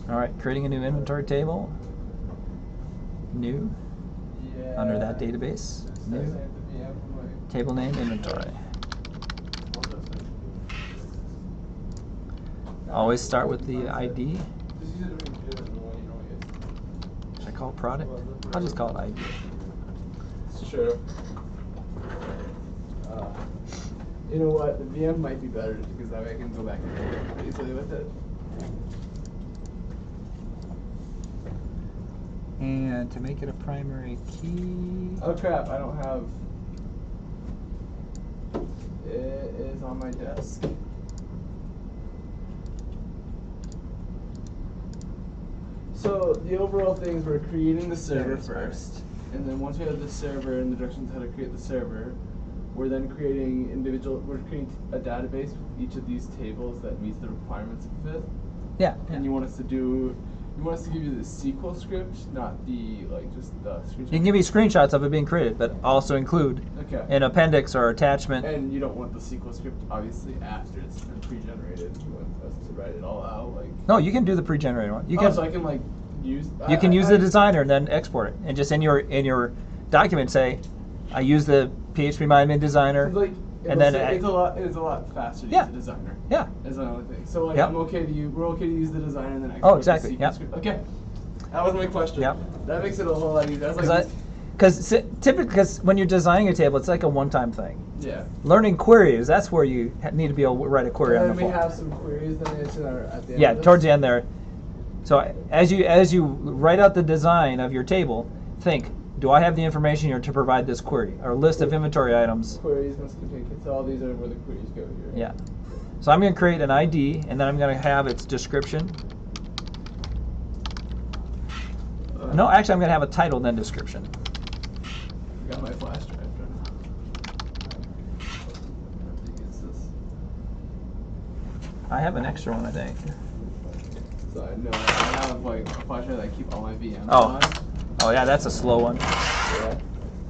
All right, creating a new inventory table. New. Yeah. Under that database. New. Table name inventory. Always start with the ID. Should I call it product? I'll just call it ID. Sure. You know what? The VM might be better because that way I can go back and forth easily with it. And to make it a primary key. Oh crap! I don't have. It is on my desk. So the overall thing is we're creating the server first, and then once we have the server and the directions how to create the server, we're then creating we're creating a database with each of these tables that meets the requirements of Fifth. Yeah. And you want us to give you the SQL script, not the just the screenshot. You can give me screenshots of it being created, but also include an appendix or attachment. And you don't want the SQL script obviously after it's been pre-generated. You want us to write it all out No, you can do the pre-generated one. You can. So I can use. You can use the designer and then export it, and just in your document say, I use the PHP MyAdmin designer. And then it's a lot faster to use the designer. Yeah. Is another thing. So we're okay to use the designer and then export. Oh, exactly. The SQL script. Okay. That was my question. Yep. That makes it a whole lot easier. Because typically, when you're designing a table, it's like a one-time thing. Yeah. Learning queries, that's where you need to be able to write a query on the fly. phone. And we have some queries then at the end. Yeah, towards the end there. So as you write out the design of your table, think, do I have the information here to provide this query? Or list of inventory items. Queries must contain, so all these are where the queries go here. Yeah. So I'm going to create an ID, and then I'm going to have its description. No, actually I'm going to have a title and then description. I got my flash drive. I have an extra one, I think. So I have a flash drive that I keep all my VMs on. Oh yeah, that's a slow one. Yeah.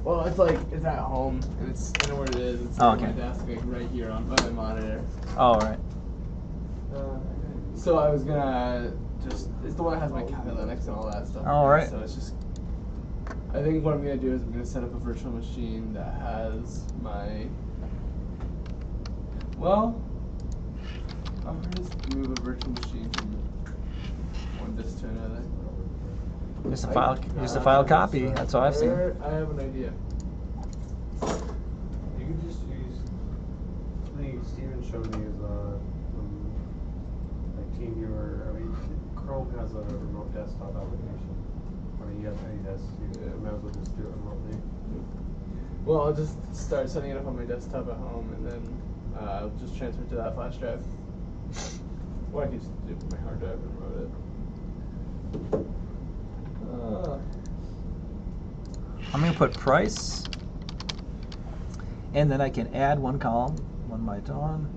Well, it's at home, and I know where it is. It's on my desk, right here on my monitor. Oh, right. So I was gonna it's the one that has my Kali Linux and all that stuff. All right. So it's just, I think what I'm gonna do is I'm gonna set up a virtual machine that has my, I'm gonna just move a virtual machine from one disk to another. Just a file copy. That's all I've seen. I have an idea. You can just use. I think Steven showed me is TeamViewer. I mean, Chrome has a remote desktop application. I mean, you might as well just do it remotely. Well, I'll just start setting it up on my desktop at home, and then I'll just transfer it to that flash drive. Or I can just do it with my hard drive and remote it. I'm going to put price, and then I can add one column, one byte on.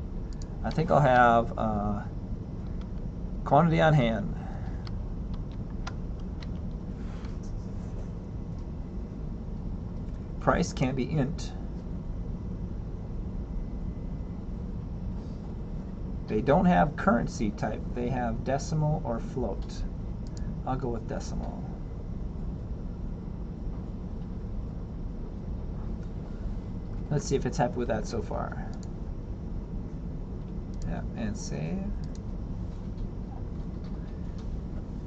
I think I'll have quantity on hand. Price can't be int. They don't have currency type. They have decimal or float. I'll go with decimal. Let's see if it's happy with that so far. Yeah, and save.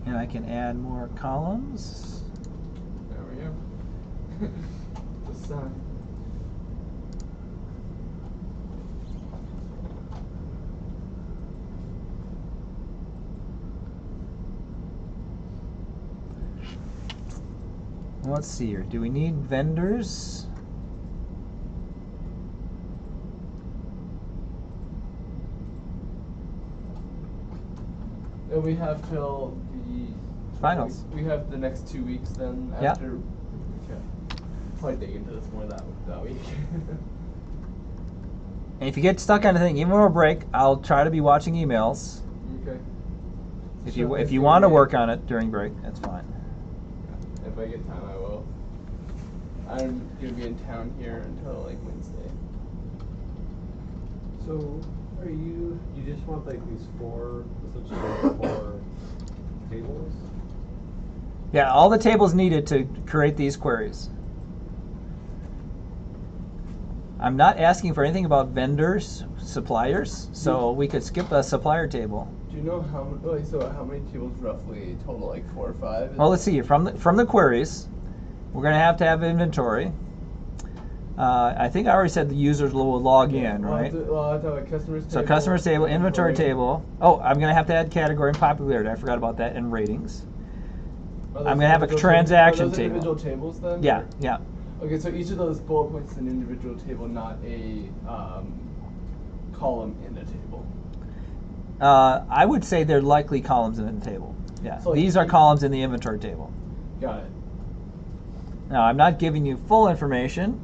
And I can add more columns. There we go. The sun. Let's see here. Do we need vendors? And we have till the finals. We have the next 2 weeks then after. Yeah. Okay. Probably dig into this more that week. And if you get stuck on anything, even over a break, I'll try to be watching emails. Okay. If you want to work on it during break, that's fine. If I get time, I will. I'm gonna be in town here until Wednesday. So, you just want these four essentially tables? Yeah, all the tables needed to create these queries. I'm not asking for anything about vendors, suppliers, so we could skip a supplier table. Do you know how many? So how many tables roughly total? Like 4 or 5? Well, let's see. From the queries, we're going to have inventory. I think I already said the users will log in, right? We'll have to have a customers table. So customers table, inventory table. Oh, I'm going to have to add category and popularity. I forgot about that, and ratings. I'm going to have a transaction table. Individual tables then? Yeah, yeah. Okay, so each of those bullet points is an individual table, not a column in a table. I would say they're likely columns in the table. Yeah, So like these are columns in the inventory table. Got it. Now, I'm not giving you full information,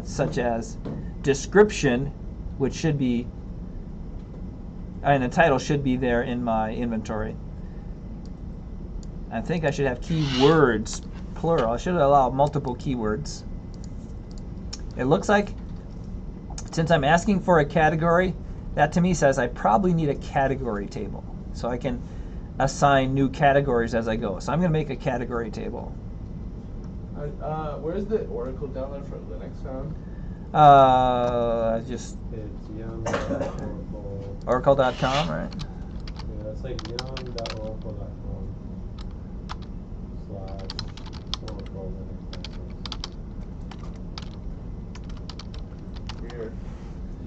such as description, which should be, and the title should be there in my inventory. I think I should have keywords, plural. I should allow multiple keywords. It looks like, since I'm asking for a category, that to me says I probably need a category table. So I can assign new categories as I go. So I'm going to make a category table. Where's the Oracle download for Linux found? Just It's yum.oracle. Oracle.com, right? Yeah, it's like yum.oracle.com/Oracle Linux license. Weird.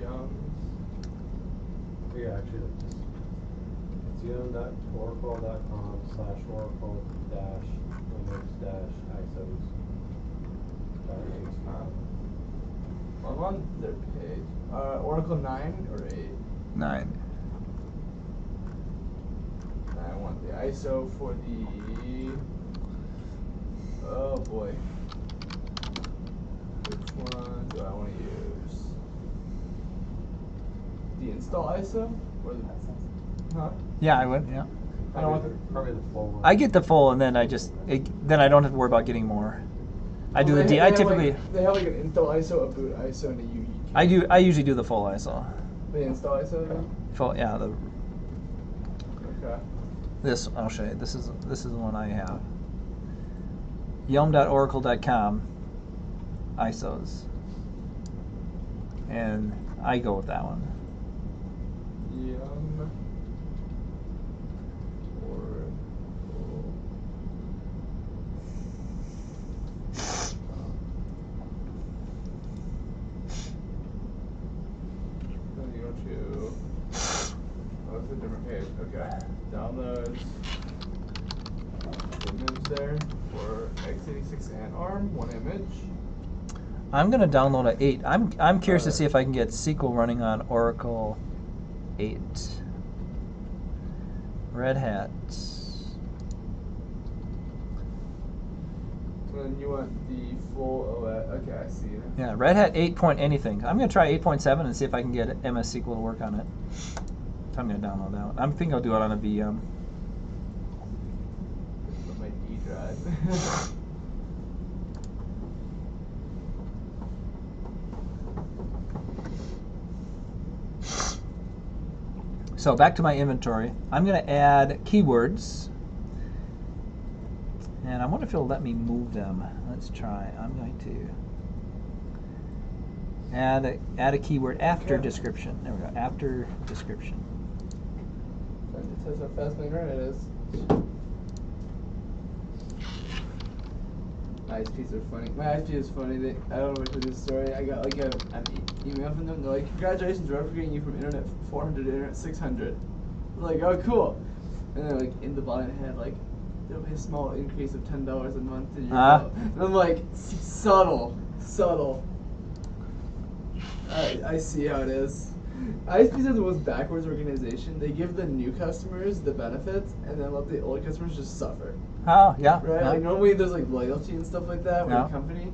Yum. Yeah, actually, it's yum.oracle.com/Oracle-Linux-ISOs. I'm on their page. Oracle 9 or 8? 9. I want the ISO for the. Oh boy. Which one do I want to use? The install ISO or the? Huh? Yeah, I would. Yeah. I don't want the. Probably the full one. I get the full, and then then I don't have to worry about getting more. I do Well, the D. I typically. They have like an install ISO, a boot ISO, and a UE. I usually do the full ISO. The install ISO then? Full, yeah. Okay. This I'll show you. This is the one I have. Yum.oracle.com ISOs, and I go with that one. Yum. Oracle. Then you go to. Oh, it's a different page. Okay. Downloads. Image there for x86 and ARM. One image. I'm gonna download a 8. I'm curious to see if I can get SQL running on Oracle 8. Red Hat. And you want the full OS. Okay, I see. Yeah, Red Hat 8 point anything. I'm gonna try 8.7 and see if I can get MS SQL to work on it. So I'm gonna download that one. I think I'll do it on a VM. Put my D drive. So back to my inventory. I'm going to add keywords. And I wonder if it'll let me move them. Let's try. I'm going to add a keyword after description. There we go. After description. It says how fast my internet is. My ISPs are funny. My ISP is funny. I don't know if I told you this story. I got like an email from them. They're like, "Congratulations, we're upgrading you from internet 400 to internet 600." I'm like, "Oh, cool." And then like in the bottom it had like, "There'll be a small increase of $10 a month to your bill." And I'm like, subtle. I see how it is. ISPs are the most backwards organization. They give the new customers the benefits and then let the old customers just suffer. Oh, yeah. Right? Yeah. Like normally there's like loyalty and stuff like that with Yeah. a company.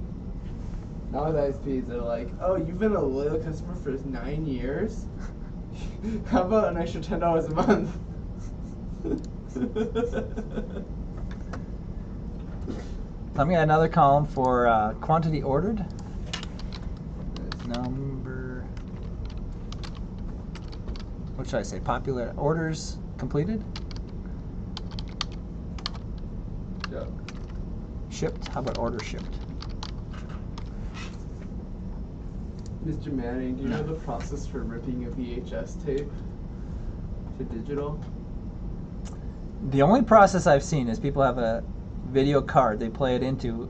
Now with ISPs, they're like, "Oh, you've been a loyal customer for 9 years? How about an extra $10 a month?" I'm going to add another column for quantity ordered. Number, what should I say? Popular orders completed. Shipped? How about order shipped? Mr. Manning, do you know the process for ripping a VHS tape to digital? The only process I've seen is people have a video card they play it into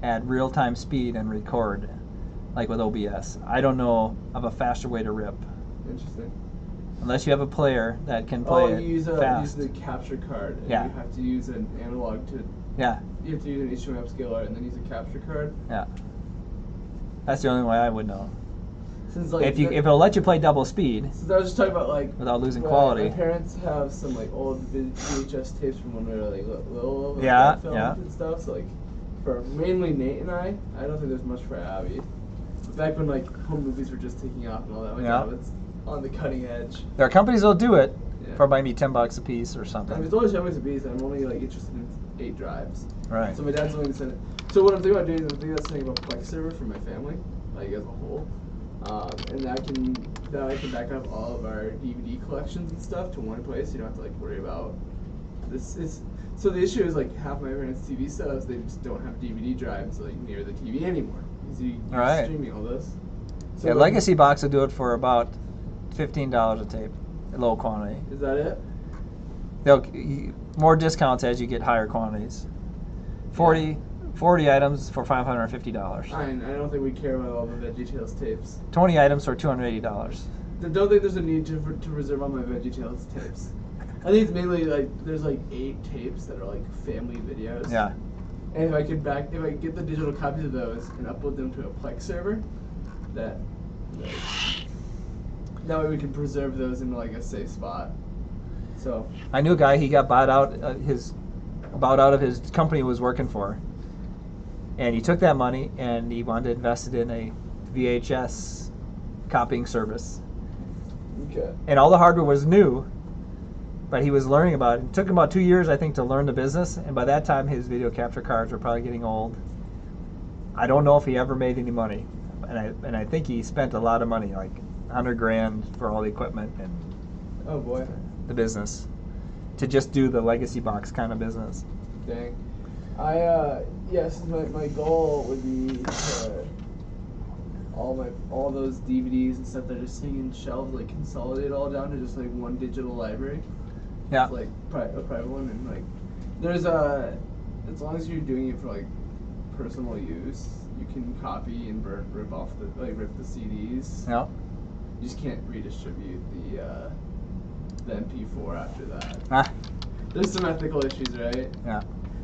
at real-time speed and record, like with OBS. I don't know of a faster way to rip. Interesting. Unless you have a player that can play it you use fast. the capture card, and Yeah. you have to use an analog to. Yeah. You have to use an HTML upscaler and then use a capture card. Yeah. That's the only way I would know. Since like If it'll let you play double speed since I was just talking about like without losing my- quality. My parents have some like old VHS tapes from when we were like little. Like, Yeah, filmed yeah. And stuff. So like, for mainly Nate and I don't think there's much for Abby. But back when like home movies were just taking off and all that, my Yeah. dad was on the cutting edge. There are companies that'll do it Yeah. for maybe $10 a piece or I mean, something. it's only 10 bucks a piece, and I'm only like interested in 8 drives. Right. So my dad's willing to send it. So what I'm thinking about doing is I'm thinking about setting up a Plex server for my family, like as a whole, and that I can back up all of our DVD collections and stuff to one place. You don't have to like worry about this. So the issue is like half my parents' TV setups, they just don't have DVD drives like near the TV anymore because you're Right. streaming all this. So Yeah, like, Legacy Box will do it for about $15 a tape, a low quantity. Is that it? More discounts as you get higher quantities. 40 items for $550. I don't think we care about all the VeggieTales tapes. 20 items for $280. I don't think there's a need to reserve all my VeggieTales tapes. I think it's mainly like there's like 8 tapes that are like family videos. Yeah. And if I could get the digital copies of those and upload them to a Plex server, that way we can preserve those in like a safe spot. So I knew a guy, he got bought out of his company he was working for. And he took that money and he wanted to invest it in a VHS copying service. okay. And all the hardware was new, but he was learning about it. It took him about 2 years, I think, to learn the business. And by that time, his video capture cards were probably getting old. I don't know if he ever made any money. And I think he spent a lot of money, like $100,000 for all the equipment and Oh boy. the business, to just do the Legacy Box kind of business. Dang. Yes, my goal would be to all those DVDs and stuff that are just sitting in shelves, like consolidate all down to just like one digital library. Yeah. It's like a private one, and like there's as long as you're doing it for like personal use, you can copy and rip the CDs. Yeah. You just can't redistribute the MP4 after that. Ah. There's some ethical issues, right? Yeah.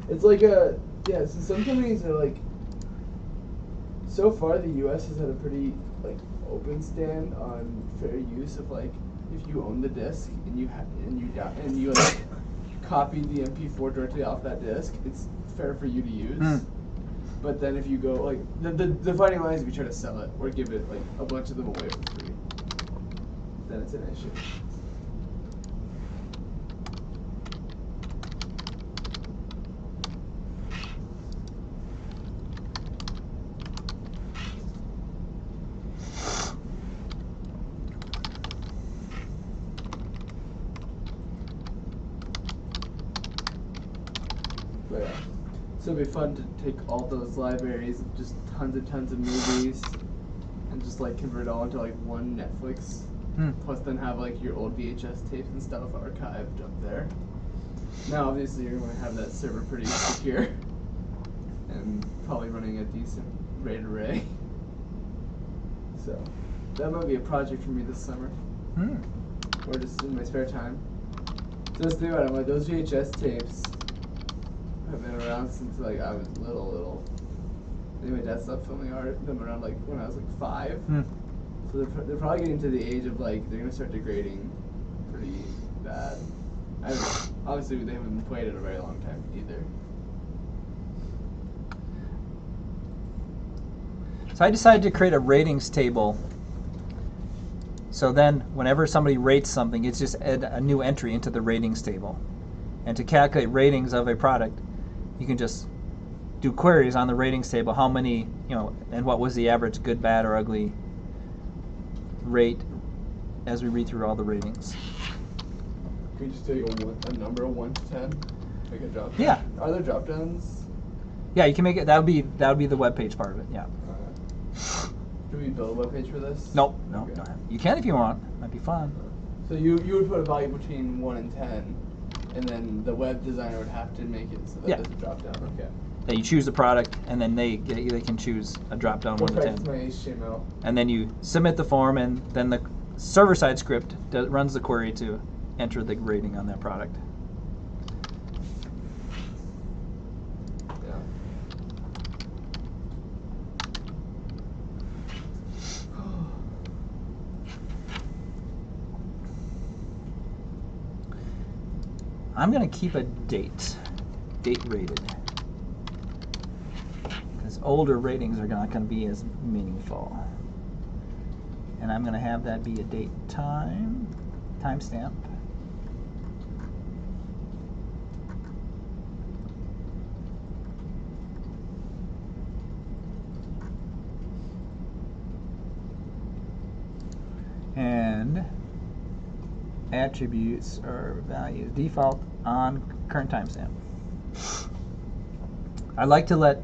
It's like so some companies are like, so far the U.S. has had a pretty like open stand on fair use of like if you own the disc and you like copy the MP4 directly off that disc, it's fair for you to use. But then if you go like the fighting line is if you try to sell it or give it like a bunch of them away for free, then it's an issue. But yeah. So it'd be fun to take all those libraries of just tons and tons of movies and just like convert it all into like one Netflix. Plus then have like your old VHS tapes and stuff archived up there. Now obviously you're going to have that server pretty secure and probably running a decent RAID array. So that might be a project for me this summer. Or just in my spare time. So let's think about it, like those VHS tapes have been around since like I was little. I think my dad stopped filming them around like when I was like 5. So they're probably getting to the age of like they're gonna start degrading pretty bad. Obviously they haven't been played in a very long time either. So I decided to create a ratings table. So then whenever somebody rates something, it's just a new entry into the ratings table. And to calculate ratings of a product, you can just do queries on the ratings table. How many, and what was the average good, bad, or ugly rate as we read through all the ratings. Can we just take a number 1 to 10? Like a drop down? Yeah. Are there drop downs? Yeah, you can make it. That would be the web page part of it. Yeah. Do we build a web page for this? Nope. No. Okay. Don't have. You can if you want. Might be fun. So you would put a value between 1 and 10, and then the web designer would have to make it so that there's a drop down. Okay. That you choose the product, and then they can choose a drop down 1 to 10. That's my HTML. And then you submit the form, and then the server-side script runs the query to enter the rating on that product. Yeah. I'm going to keep a date rated, because older ratings are not going to be as meaningful. And I'm going to have that be a date timestamp. And attributes or values default on current timestamp. I like to let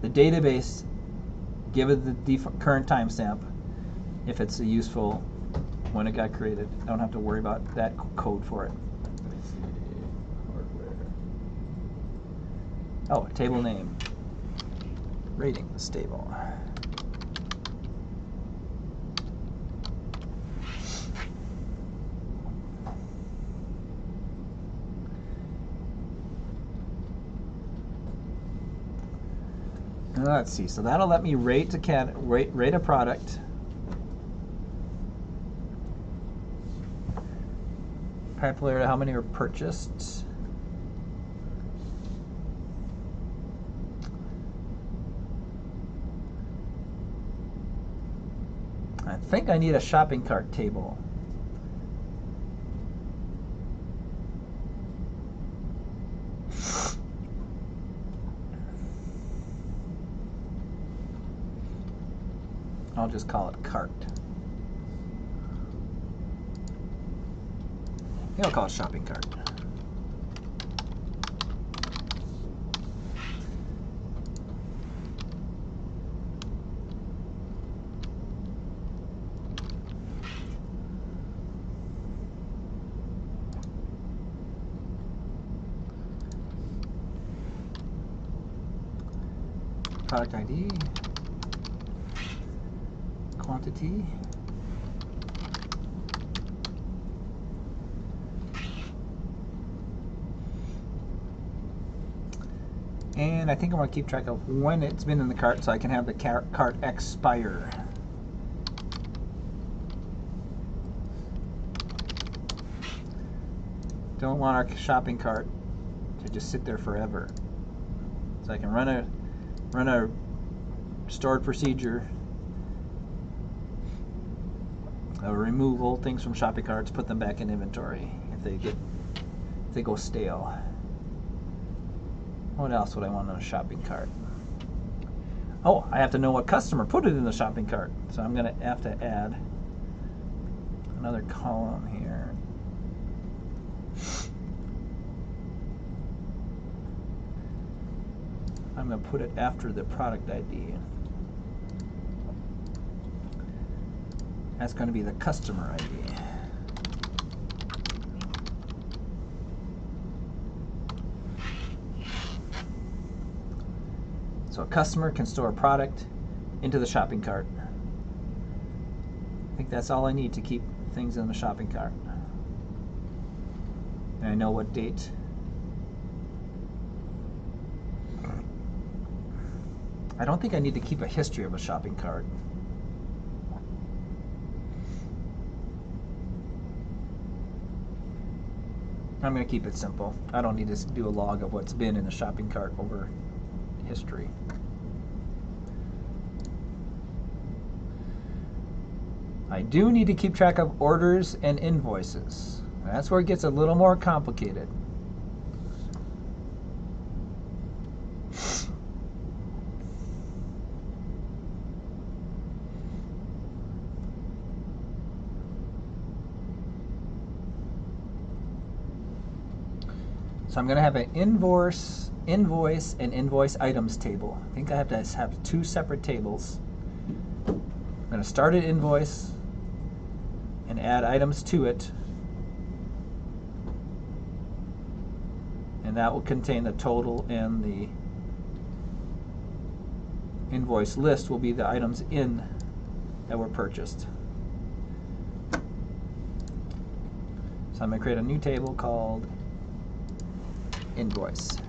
the database give it the current timestamp if it's useful when it got created. I don't have to worry about that code for it. Let me see. Hardware. Oh, table name. Ratings table. Let's see. So that'll let me rate a product. Popularity, how many are purchased? I think I need a shopping cart table. I'll just call it cart. I'll call it shopping cart. Product ID, quantity, and I think I want to keep track of when it's been in the cart so I can have the cart expire. Don't want our shopping cart to just sit there forever. So I can run a stored procedure. Remove old things from shopping carts, put them back in inventory if they go stale. What else would I want on a shopping cart? Oh, I have to know what customer put it in the shopping cart. So I'm going to have to add another column here. I'm going to put it after the product ID. That's going to be the customer ID. So a customer can store a product into the shopping cart. I think that's all I need to keep things in the shopping cart. And I know what date. I don't think I need to keep a history of a shopping cart. I'm going to keep it simple. I don't need to do a log of what's been in the shopping cart over history. I do need to keep track of orders and invoices. That's where it gets a little more complicated. So So I'm going to have an invoice and invoice items table. I think I have to have two separate tables. I'm going to start an invoice and add items to it. And that will contain the total, and the invoice list will be the items in that were purchased. So I'm going to create a new table called invoice.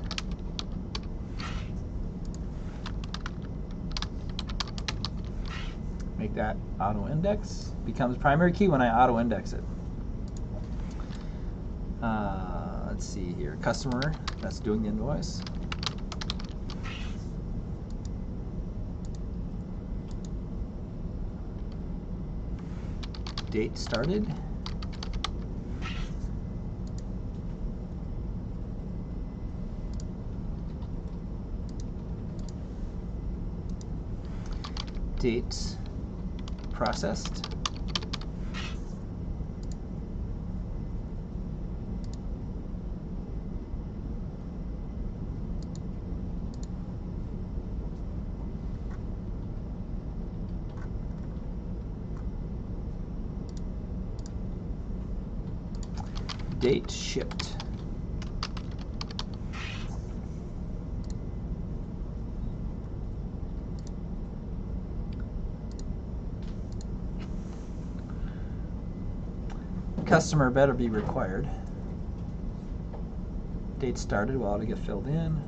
Make that auto index. Becomes primary key when I auto index it. Let's see here. Customer, that's doing the invoice. Date started. Date processed. Date shipped. Customer better be required. Date started will ought to get filled in.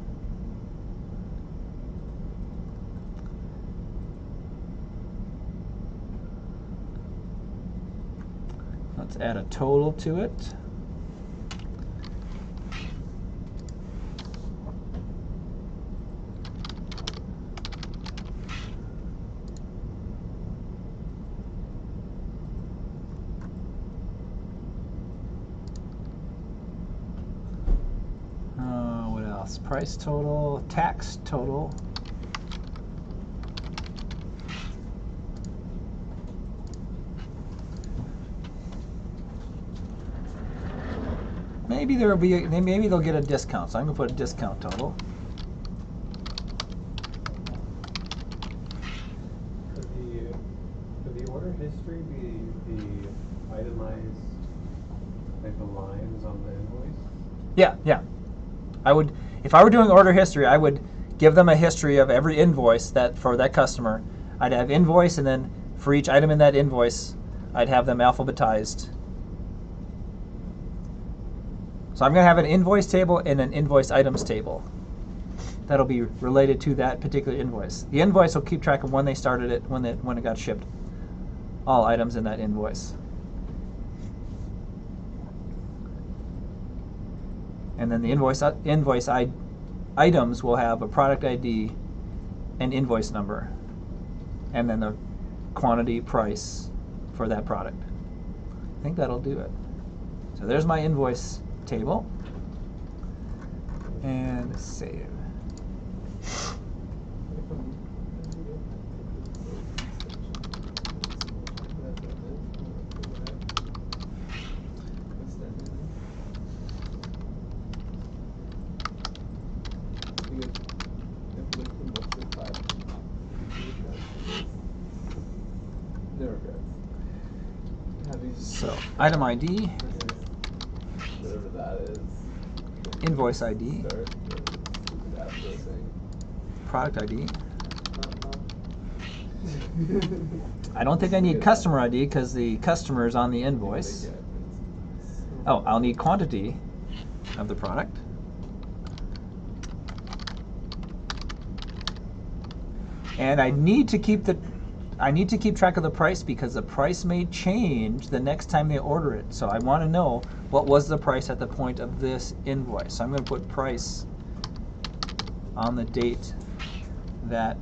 Let's add a total to it. What else? Price total, tax total. Maybe maybe they'll get a discount, so I'm gonna put a discount total. Could the order history be the itemized, like the lines on the invoice? Yeah. I would, if I were doing order history, I would give them a history of every invoice that for that customer. I'd have invoice, and then for each item in that invoice, I'd have them alphabetized. So I'm going to have an invoice table and an invoice items table. That'll be related to that particular invoice. The invoice will keep track of when they started it, when it got shipped. All items in that invoice. And then the invoice items will have a product ID and invoice number, and then the quantity price for that product. I think that'll do it. So there's my invoice table, and save. So item ID, whatever that is, invoice ID, product ID. I don't think I need customer ID because the customer is on the invoice. Oh, I'll need quantity of the product. And I need to keep track of the price because the price may change the next time they order it. So I want to know what was the price at the point of this invoice. So I'm going to put price on the date that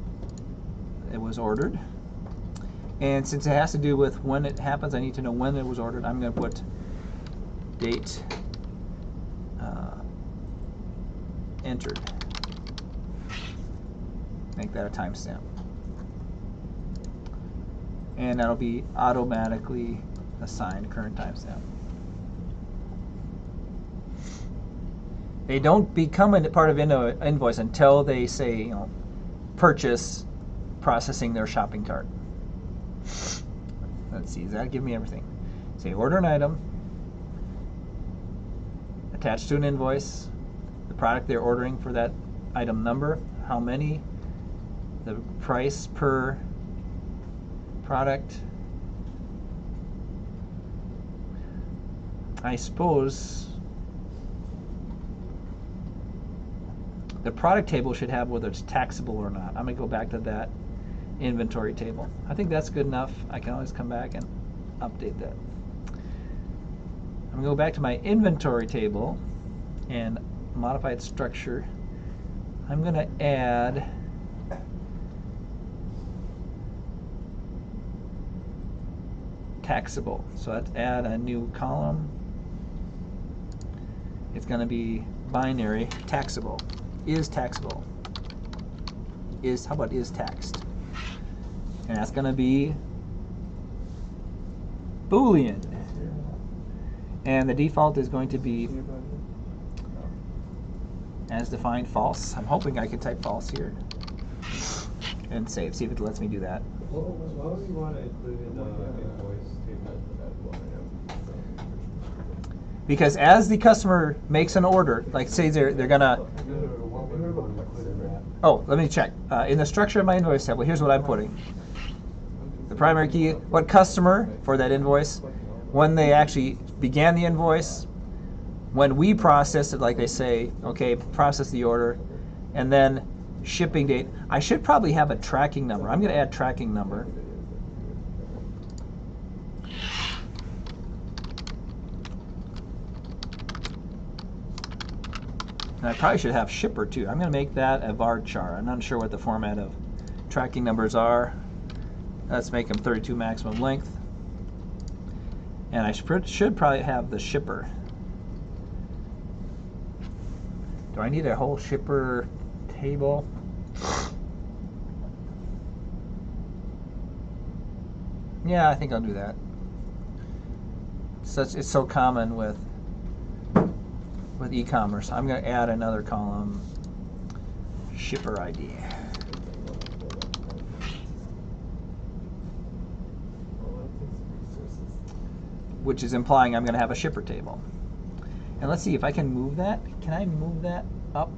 it was ordered. And since it has to do with when it happens, I need to know when it was ordered. I'm going to put date entered. Make that a timestamp. And that'll be automatically assigned current timestamp. They don't become a part of invoice until they say, purchase, processing their shopping cart. Let's see, does that give me everything? Say order an item, attached to an invoice, the product they're ordering for that item number, how many, the price per product. I suppose the product table should have whether it's taxable or not. I'm going to go back to that inventory table. I think that's good enough. I can always come back and update that. I'm going to go back to my inventory table and modified structure. I'm going to add taxable. So let's add a new column. It's going to be binary taxable. Is taxable. How about is taxed? And that's going to be Boolean. And the default is going to be as defined false. I'm hoping I can type false here and save. See if it lets me do that. Why would you want to include in the invoice table? Because as the customer makes an order, like say they're gonna. Oh, let me check. In the structure of my invoice table, here's what I'm putting. The primary key, what customer for that invoice, when they actually began the invoice, when we process it, like they say, okay, process the order, and then shipping date. I should probably have a tracking number. I'm going to add tracking number. And I probably should have shipper too. I'm going to make that a varchar. I'm not sure what the format of tracking numbers are. Let's make them 32 maximum length. And I should probably have the shipper. Do I need a whole shipper table? Yeah, I think I'll do that. It's so common with e-commerce. I'm going to add another column, shipper ID. Which is implying I'm going to have a shipper table. And let's see if I can move that. Can I move that up?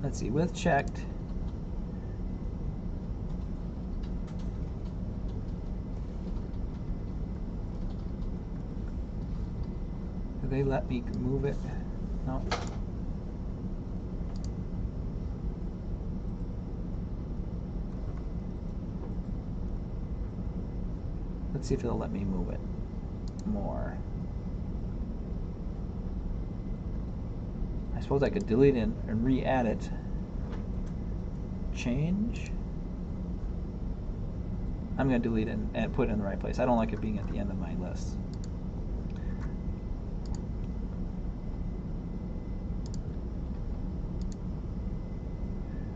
Let's see, with checked. Do they let me move it? No. Let's see if they'll let me move it more. I suppose I could delete it and re-add it. Change. I'm going to delete it and put it in the right place. I don't like it being at the end of my list.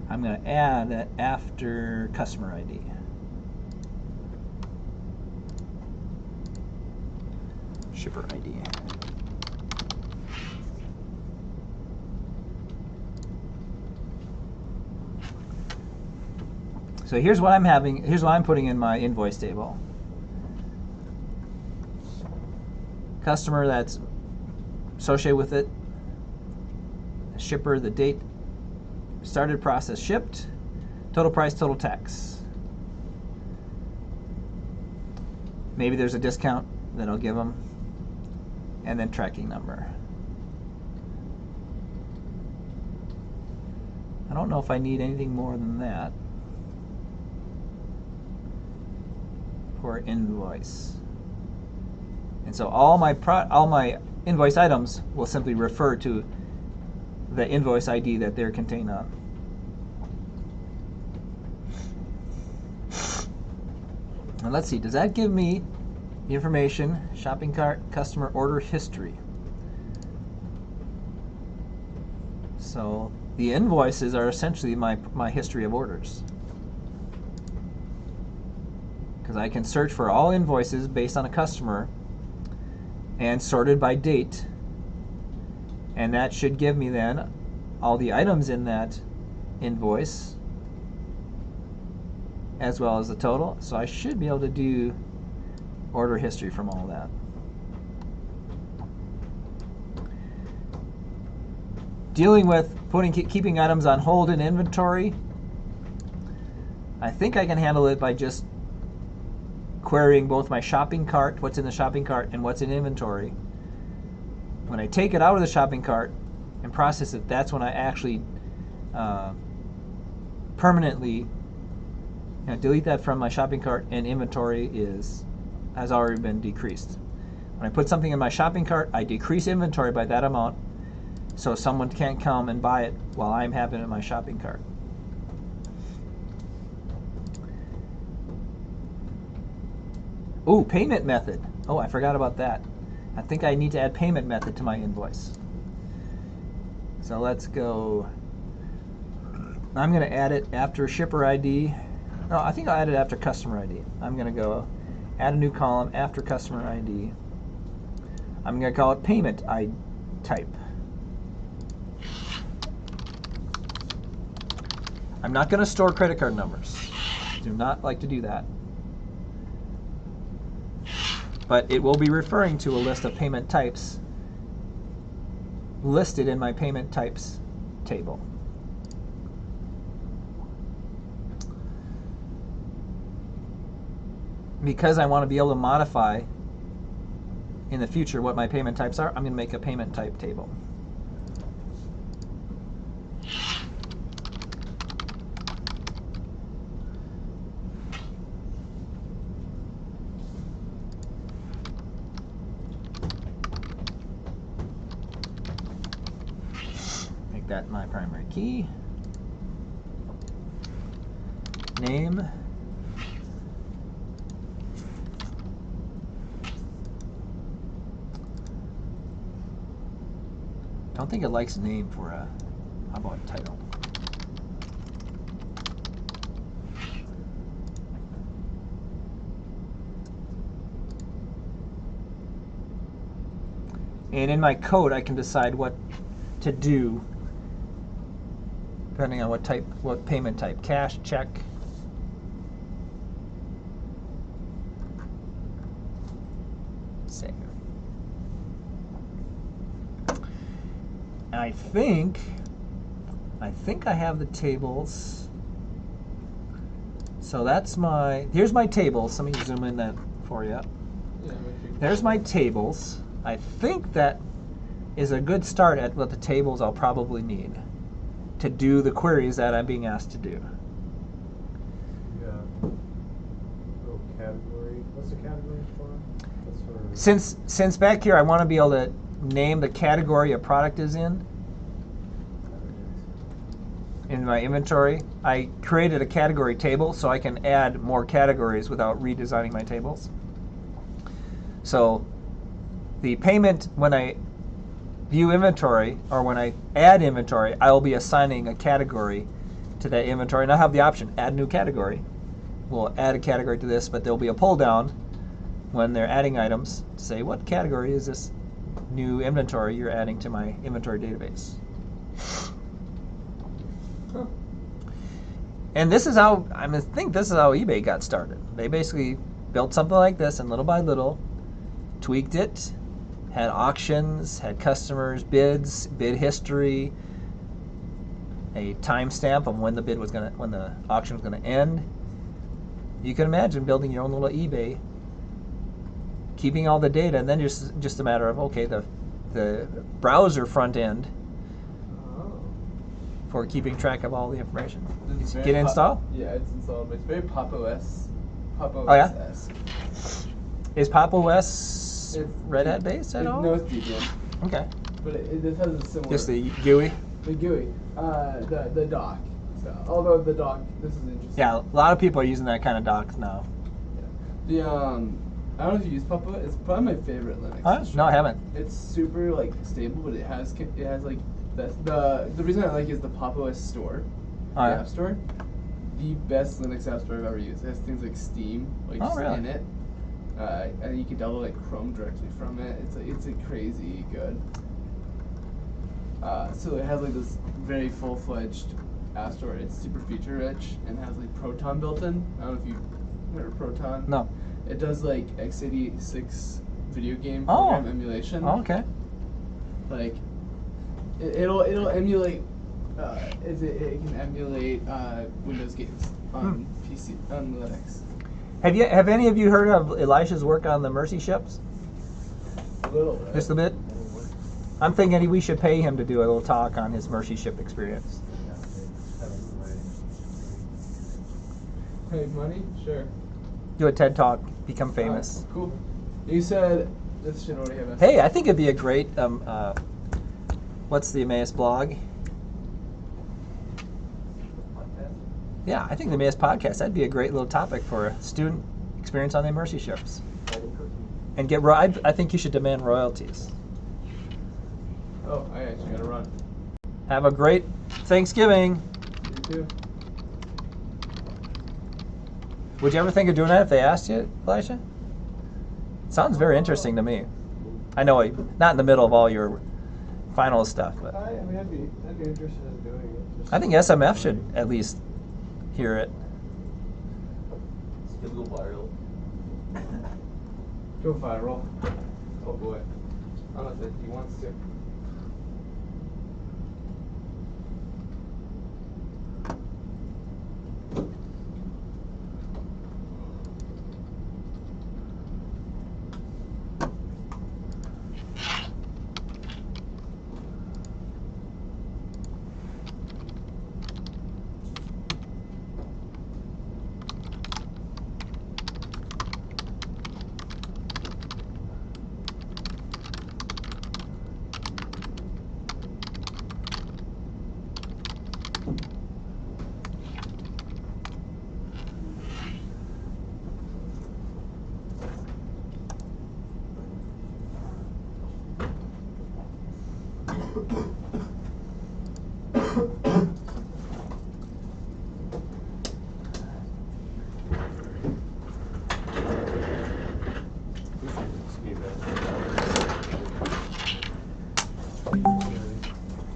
I'm going to add that after customer ID. Shipper ID. So here's what I'm putting in my invoice table. Customer that's associated with it, shipper, the date, started, process, shipped, total price, total tax. Maybe there's a discount that I'll give them, and then tracking number. I don't know if I need anything more than that for invoice. And so all my invoice items will simply refer to the invoice ID that they're contained on. And let's see, does that give me the information, shopping cart, customer order history? So the invoices are essentially my history of orders. Because I can search for all invoices based on a customer and sorted by date And that should give me then all the items in that invoice as well as the total. So I should be able to do order history from all that. Dealing with keeping items on hold in inventory, I think I can handle it by just querying both my shopping cart, what's in the shopping cart, and what's in inventory. When I take it out of the shopping cart and process it, that's when I actually permanently delete that from my shopping cart, and inventory has already been decreased. When I put something in my shopping cart, I decrease inventory by that amount, so someone can't come and buy it while I'm having it in my shopping cart. Oh, payment method. Oh, I forgot about that. I think I need to add payment method to my invoice. So let's go. I'm going to add it after shipper ID. No, I think I'll add it after customer ID. I'm going to go add a new column after customer ID. I'm going to call it payment type. I'm not going to store credit card numbers. Do not like to do that. But it will be referring to a list of payment types listed in my payment types table. Because I want to be able to modify in the future what my payment types are, I'm going to make a payment type table. Make that my primary key. Name. I don't think it likes name for a, how about title? And in my code, I can decide what to do depending on what payment type, cash, check. Save. I think I have the tables. So that's here's my tables. Let me zoom in that for you. There's my tables. I think that is a good start at what the tables I'll probably need to do the queries that I'm being asked to do. Yeah. Oh, category. What's the category for? Since back here I want to be able to name the category a product is in my inventory, I created a category table so I can add more categories without redesigning my tables. So the payment, when I view inventory or when I add inventory, I will be assigning a category to that inventory, and I'll have the option, add new category. We'll add a category to this, but there'll be a pull down when they're adding items to say, what category is this new inventory you're adding to my inventory database? Huh. And this is how, I think this is how eBay got started. They basically built something like this, and little by little tweaked it, had auctions, had customers, bids, bid history, a timestamp of when the auction was gonna end. You can imagine building your own little eBay, keeping all the data, and then just a matter of, okay, the browser front end for keeping track of all the information. Get it installed? Yeah, it's installed, but it's very Pop OS. Oh yeah? Is Pop OS Red Hat based at all? No, it's Debian. Okay. But it has a similar... Just the GUI? The GUI. The dock. So, although the dock, this is interesting. Yeah, a lot of people are using that kind of docs now. Yeah. I don't know if you use Pop OS. It's probably my favorite Linux. No, I haven't. It's super stable, but it has like the reason I like it is the Pop OS store, the App Store. The best Linux app store I've ever used. It has things like Steam, really? in it. And you can download Chrome directly from it. It's a crazy good. So it has like this very full-fledged app store. It's super feature-rich and has like Proton built in. I don't know if you've heard of Proton. No. It does like x86 video game Oh. program emulation. Oh, okay. Like it'll emulate. It can emulate Windows games on PC on Linux. Have any of you heard of Elisha's work on the Mercy ships? A little bit. Just a bit. I'm thinking we should pay him to do a little talk on his Mercy ship experience. Hey, money? Sure. Do a TED talk, become famous. Cool. You said this should already have. Hey, I think it'd be a great. What's the Emmaus blog? Yeah, I think the Emmaus podcast, that'd be a great little topic for a student experience on the Mercy ships. And get I think you should demand royalties. Oh, I actually gotta run. Have a great Thanksgiving. You too. Would you ever think of doing that if they asked you, Elisha? Sounds very interesting to me. I know, not in the middle of all your final stuff, but I mean, I'd be interested in doing it. Just I think SMF should at least hear it. It's gonna go viral. Go viral. Oh boy. I don't think he wants to.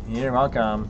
You're welcome.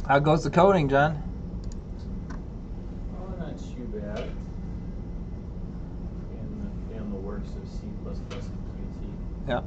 How goes the coding, John? Oh, not too bad. In the works of C++ and Qt. Yep.